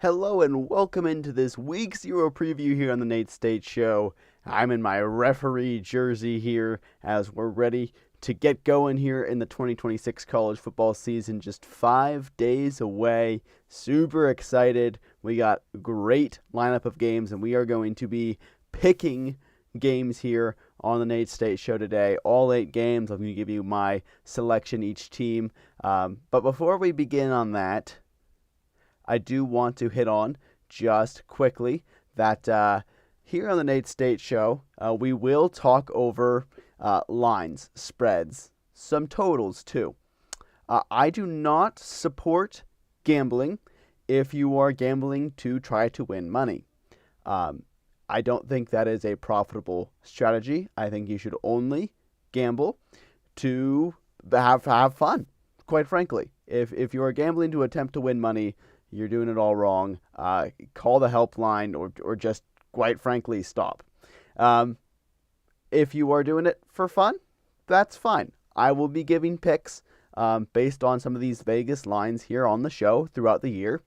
Hello and welcome into this Week 0 preview here on the Nate State Show. I'm in my referee jersey here as we're ready to get going here in the 2026 college football season. Just 5 days away. Super excited. We got a great lineup of games and we are going to be picking games here on the Nate State Show today. All 8 games. I'm going to give you my selection each team. But before we begin on that, I do want to hit on just quickly that here on the Nate State Show, we will talk over lines, spreads, some totals too. I do not support gambling if you are gambling to try to win money. I don't think that is a profitable strategy. I think you should only gamble to have fun, quite frankly. If you are gambling to attempt to win money, you're doing it all wrong. Call the helpline or just, quite frankly, stop. If you are doing it for fun, that's fine. I will be giving picks based on some of these Vegas lines here on the show throughout the year.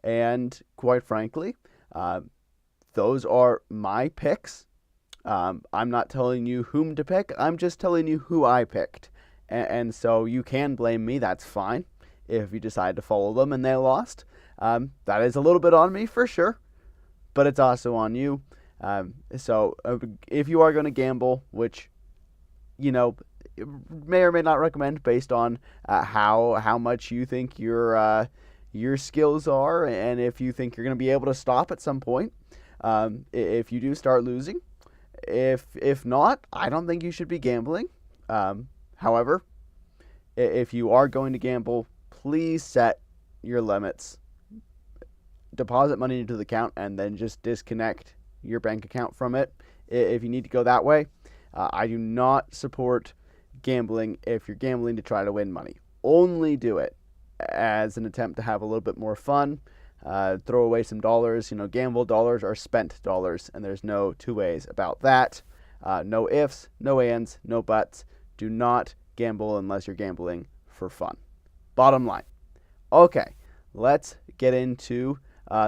And quite frankly, those are my picks. I'm not telling you whom to pick. I'm just telling you who I picked. And so you can blame me. That's fine. If you decide to follow them and they lost, that is a little bit on me for sure, but it's also on you. So if you are going to gamble, which, may or may not recommend based on how much you think your skills are, and if you think you're going to be able to stop at some point, if you do start losing. If not, I don't think you should be gambling. However, if you are going to gamble, please set your limits. Deposit money into the account and then just disconnect your bank account from it if you need to go that way. I do not support gambling if you're gambling to try to win money. Only do it as an attempt to have a little bit more fun. Throw away some dollars. Gamble dollars are spent dollars, and there's no two ways about that. No ifs, no ands, no buts. Do not gamble unless you're gambling for fun. Bottom line. Okay, let's get into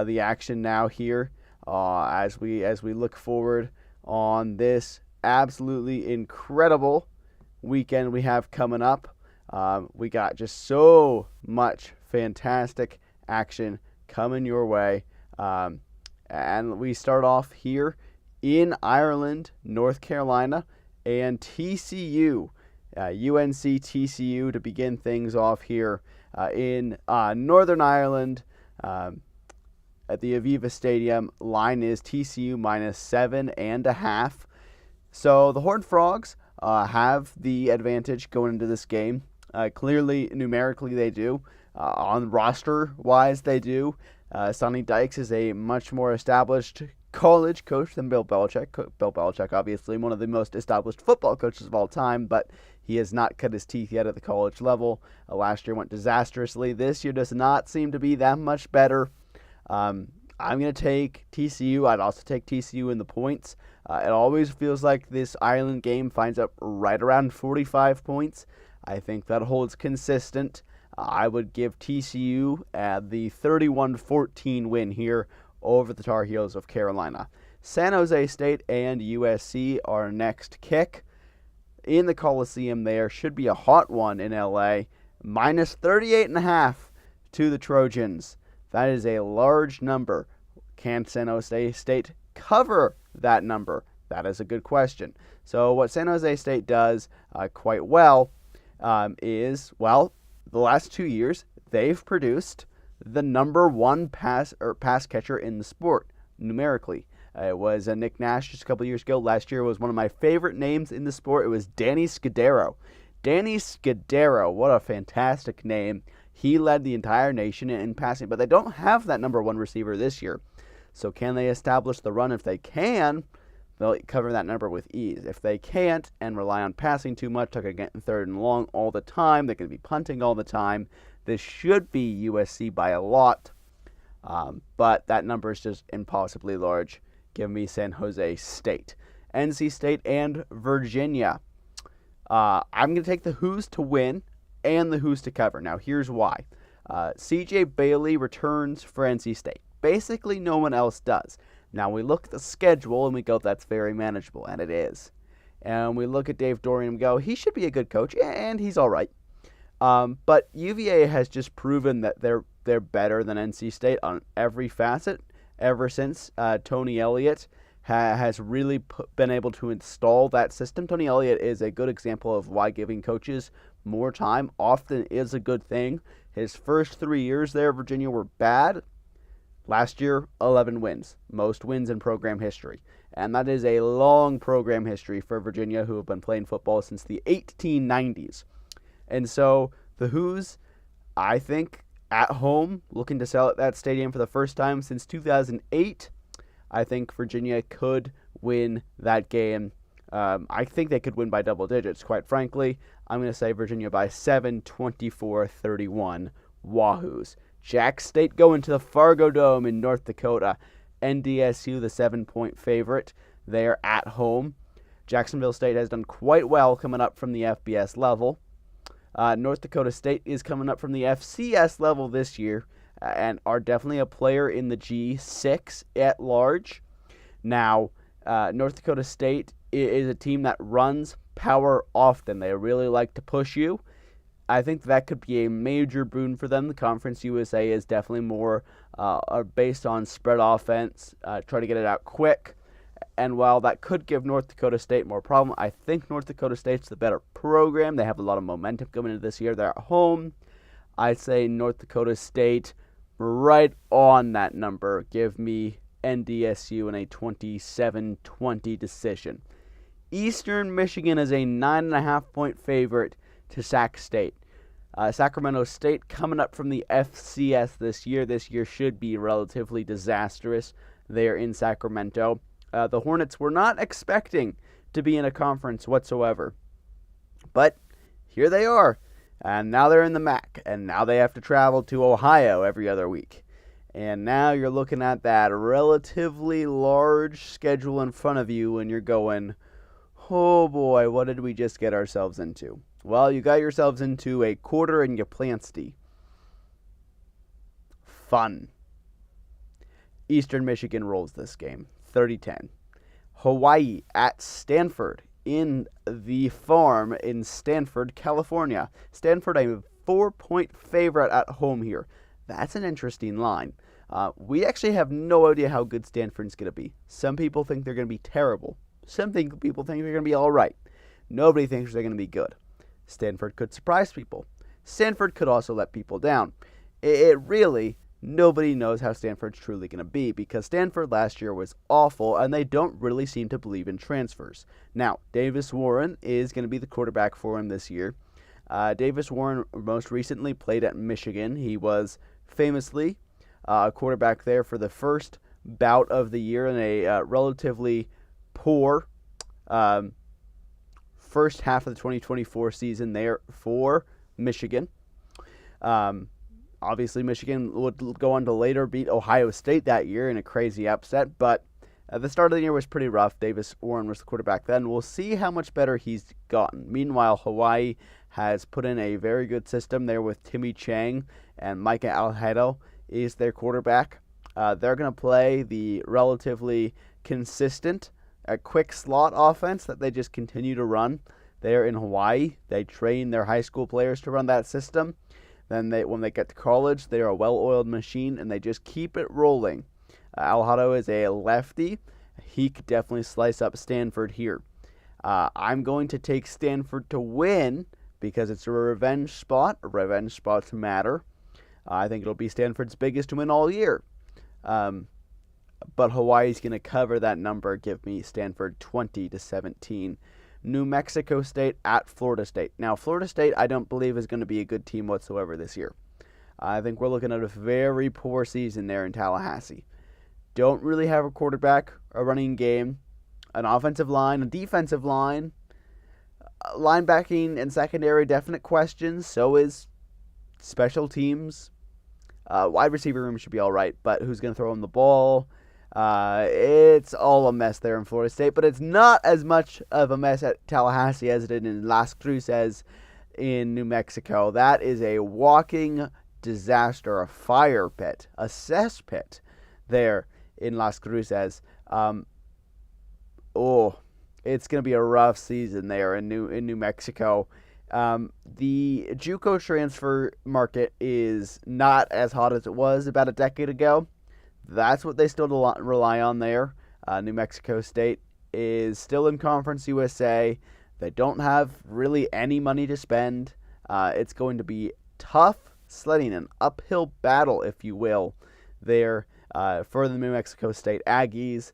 the action now here as we look forward on this absolutely incredible weekend we have coming up. We got just so much fantastic action coming your way. And we start off here in Ireland, North Carolina, and TCU. UNC TCU to begin things off here in Northern Ireland at the Aviva Stadium. Line is TCU minus 7.5. So the Horned Frogs have the advantage going into this game. Clearly, numerically, they do. On roster-wise, they do. Sonny Dykes is a much more established college coach than Bill Belichick. Bill Belichick, obviously, one of the most established football coaches of all time, but he has not cut his teeth yet at the college level. Last year went disastrously. This year does not seem to be that much better. I'm going to take TCU. I'd also take TCU in the points. It always feels like this Ireland game finds up right around 45 points. I think that holds consistent. I would give TCU the 31-14 win here over the Tar Heels of Carolina. San Jose State and USC are next kick. In the Coliseum there, should be a hot one in LA. Minus 38.5 to the Trojans. That is a large number. Can San Jose State cover that number? That is a good question. So what San Jose State does quite well is, the last 2 years, they've produced the number one pass catcher in the sport, numerically. It was Nick Nash just a couple years ago. Last year was one of my favorite names in the sport. It was Danny Scudero. Danny Scudero, what a fantastic name. He led the entire nation in passing, but they don't have that number one receiver this year. So can they establish the run? If they can, they'll cover that number with ease. If they can't and rely on passing too much, like getting third and long all the time, they're going to be punting all the time. This should be USC by a lot, but that number is just impossibly large. Give me San Jose State. NC State and Virginia. I'm going to take the Who's to win and the Who's to cover. Now, here's why. C.J. Bailey returns for NC State. basically no one else does. Now we look at the schedule and we go, that's very manageable, and it is. And we look at Dave Doeren and go, he should be a good coach, and he's all right. But UVA has just proven that they're better than NC State on every facet ever since Tony Elliott has really been able to install that system. Tony Elliott is a good example of why giving coaches more time often is a good thing. His first 3 years there at Virginia were bad. Last year, 11 wins, most wins in program history. And that is a long program history for Virginia, who have been playing football since the 1890s. And so the Hoos, I think, at home, looking to sell at that stadium for the first time since 2008. I think Virginia could win that game. I think they could win by double digits, quite frankly. I'm going to say Virginia by 7, 24-31, Wahoos. Jack State going to the Fargo Dome in North Dakota. NDSU, the 7-point favorite. They're at home. Jacksonville State has done quite well coming up from the FBS level. North Dakota State is coming up from the FCS level this year and are definitely a player in the G6 at large. Now, North Dakota State is a team that runs power often. They really like to push you. I think that could be a major boon for them. The Conference USA is definitely more based on spread offense, try to get it out quick. And while that could give North Dakota State more problem, I think North Dakota State's the better program. They have a lot of momentum coming into this year. They're at home. I'd say North Dakota State right on that number. Give me NDSU in a 27-20 decision. Eastern Michigan is a 9.5-point favorite to Sac State. Sacramento State coming up from the FCS this year. This year should be relatively disastrous there in Sacramento. The Hornets were not expecting to be in a conference whatsoever. But here they are. And now they're in the MAC. And now they have to travel to Ohio every other week. And now you're looking at that relatively large schedule in front of you and you're going, oh boy, what did we just get ourselves into? Well, you got yourselves into a quarter and you plantsty. Fun. Eastern Michigan rolls this game, 30-10. Hawaii at Stanford in the Farm in Stanford, California. Stanford, a 4-point favorite at home here. That's an interesting line. We actually have no idea how good Stanford's going to be. Some people think they're going to be terrible. Some people think they're going to be all right. Nobody thinks they're going to be good. Stanford could surprise people. Stanford could also let people down. Nobody knows how Stanford's truly going to be because Stanford last year was awful and they don't really seem to believe in transfers. Now, Davis Warren is going to be the quarterback for him this year. Davis Warren most recently played at Michigan. He was famously a quarterback there for the first bout of the year in a relatively poor first half of the 2024 season there for Michigan. Obviously, Michigan would go on to later beat Ohio State that year in a crazy upset, but the start of the year was pretty rough. Davis Warren was the quarterback then. We'll see how much better he's gotten. Meanwhile, Hawaii has put in a very good system there with Timmy Chang and Micah Alhedo is their quarterback. They're going to play the relatively consistent, quick slot offense that they just continue to run there in Hawaii. They train their high school players to run that system. Then when they get to college, they're a well-oiled machine, and they just keep it rolling. Alhedo is a lefty. He could definitely slice up Stanford here. I'm going to take Stanford to win because it's a revenge spot. Revenge spots matter. I think it'll be Stanford's biggest win all year. But Hawaii's going to cover that number. Give me Stanford 20-17. New Mexico State at Florida State. Now, Florida State, I don't believe is going to be a good team whatsoever this year. I think we're looking at a very poor season there in Tallahassee. Don't really have a quarterback, a running game, an offensive line, a defensive line, linebacking and secondary, definite questions. So is special teams. Wide receiver room should be all right, but who's going to throw him the ball? It's all a mess there in Florida State, but it's not as much of a mess at Tallahassee as it is in Las Cruces in New Mexico. That is a walking disaster, a fire pit, a cesspit there in Las Cruces. It's going to be a rough season there in New Mexico. The JUCO transfer market is not as hot as it was about a decade ago. That's what they still rely on there. New Mexico State is still in Conference USA. They don't have really any money to spend. It's going to be tough sledding, an uphill battle, if you will, there for the New Mexico State Aggies.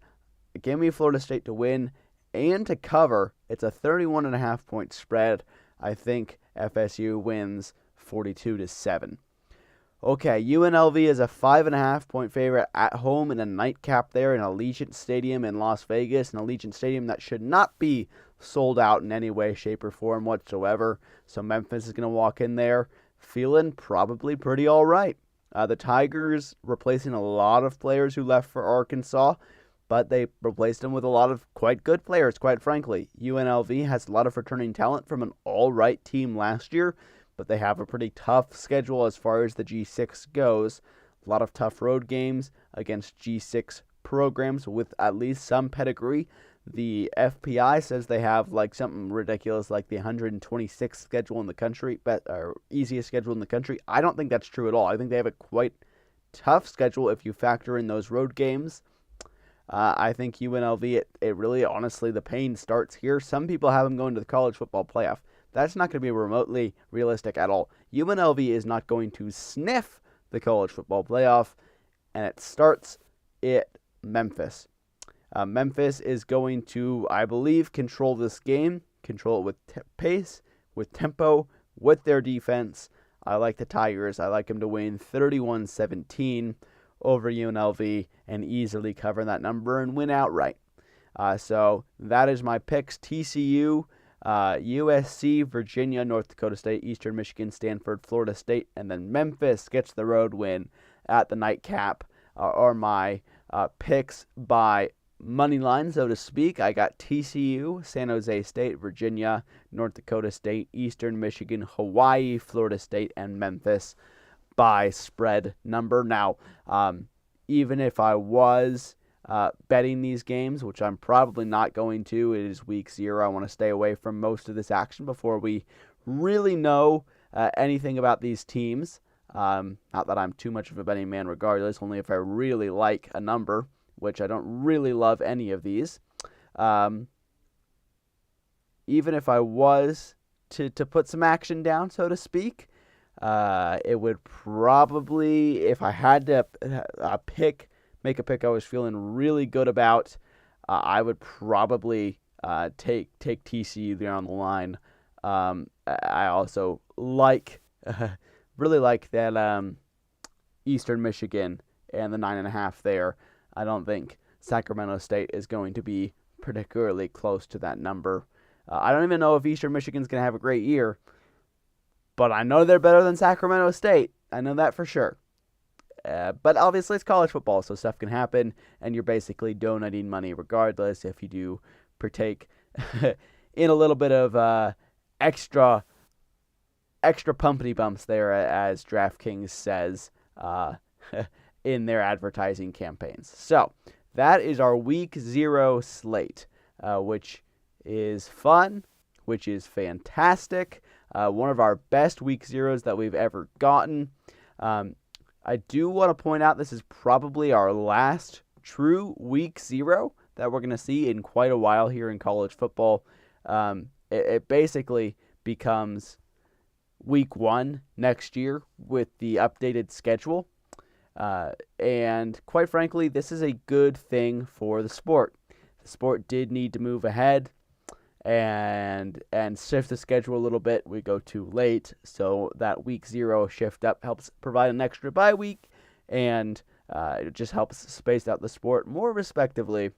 Give me Florida State to win and to cover. It's a 31.5 point spread. I think FSU wins 42-7. Okay, UNLV is a 5.5 point favorite at home in a nightcap there in Allegiant Stadium in Las Vegas, an Allegiant Stadium that should not be sold out in any way, shape, or form whatsoever. So Memphis is going to walk in there feeling probably pretty all right. The Tigers replacing a lot of players who left for Arkansas, but they replaced them with a lot of quite good players, quite frankly. UNLV has a lot of returning talent from an all-right team last year, but they have a pretty tough schedule as far as the G6 goes. A lot of tough road games against G6 programs with at least some pedigree. The FPI says they have like something ridiculous like the 126th schedule in the country, or easiest schedule in the country. I don't think that's true at all. I think they have a quite tough schedule if you factor in those road games. I think UNLV, it really, honestly, the pain starts here. Some people have them going to the college football playoff. That's not going to be remotely realistic at all. UNLV is not going to sniff the college football playoff, and it starts at Memphis. Memphis is going to, I believe, control this game, control it with pace, with tempo, with their defense. I like the Tigers. I like them to win 31-17 over UNLV and easily cover that number and win outright. So that is my picks. TCU, USC, Virginia, North Dakota State, Eastern Michigan, Stanford, Florida State, and then Memphis gets the road win at the nightcap, are my picks by money line, so to speak. I got TCU, San Jose State, Virginia, North Dakota State, Eastern Michigan, Hawaii, Florida State, and Memphis by spread number. Now, even if I was betting these games, which I'm probably not going to, it is week 0. I want to stay away from most of this action before we really know anything about these teams. Not that I'm too much of a betting man regardless, only if I really like a number, which I don't really love any of these. Even if I was to put some action down, so to speak, it would probably, if I had to make a pick I was feeling really good about, I would probably take TCU there on the line. I also really like that Eastern Michigan and the 9.5 there. I don't think Sacramento State is going to be particularly close to that number. I don't even know if Eastern Michigan's going to have a great year, but I know they're better than Sacramento State. I know that for sure. But obviously it's college football, so stuff can happen, and you're basically donating money regardless if you do partake in a little bit of extra pumpity bumps there, as DraftKings says in their advertising campaigns. So that is our week 0 slate, which is fun, which is fantastic. One of our best week 0s that we've ever gotten. I do want to point out this is probably our last true week 0 that we're going to see in quite a while here in college football. It basically becomes week 1 next year with the updated schedule. And quite frankly, this is a good thing for the sport. The sport did need to move ahead and shift the schedule a little bit. We go too late, so that week 0 shift up helps provide an extra bye week, and it just helps space out the sport more respectively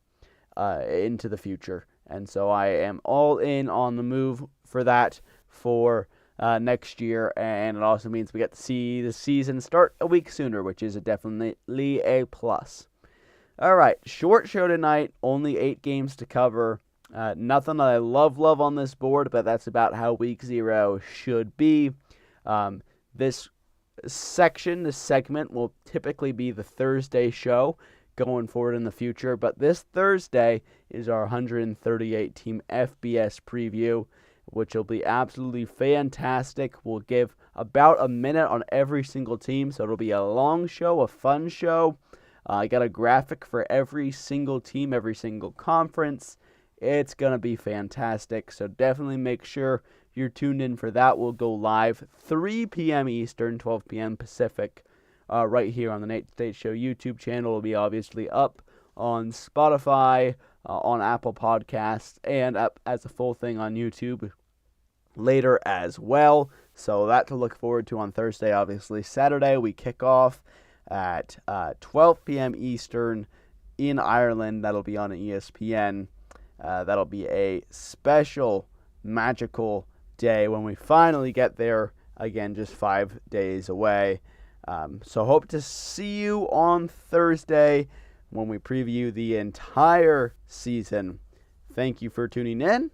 into the future. And so I am all in on the move for that for next year, and it also means we get to see the season start a week sooner, which is definitely a plus. All right, short show tonight, only 8 games to cover. Nothing that I love on this board, but that's about how week 0 should be. This segment will typically be the Thursday show, going forward in the future. But this Thursday is our 138 team FBS preview, which will be absolutely fantastic. We'll give about a minute on every single team, so it'll be a long show, a fun show. I got a graphic for every single team, every single conference. It's going to be fantastic, so definitely make sure you're tuned in for that. We'll go live 3 p.m. Eastern, 12 p.m. Pacific, right here on the Nate State Show YouTube channel. It'll be obviously up on Spotify, on Apple Podcasts, and up as a full thing on YouTube later as well. So that to look forward to on Thursday. Obviously, Saturday we kick off at 12 p.m. Eastern in Ireland. That'll be on ESPN. That'll be a special, magical day when we finally get there. Again, just 5 days away. So hope to see you on Thursday when we preview the entire season. Thank you for tuning in.